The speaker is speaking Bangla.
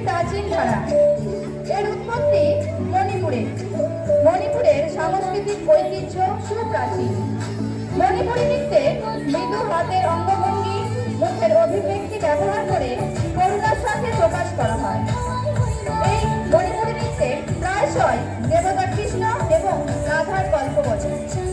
প্রাচীন ধারা। এর উৎপত্তি মণিপুরে। মণিপুরের সাংস্কৃতিক ঐতিহ্য সুপ্রাচীন। মণিপুরী নৃত্যে মৃদু হাতের অঙ্গভঙ্গি, মুখের অভিব্যক্তি ব্যবহার করে করুণার সাথে প্রকাশ করা হয়। এই মণিপুরী নৃত্যে প্রায়শই দেবতা কৃষ্ণ এবং রাধার গল্প বলে।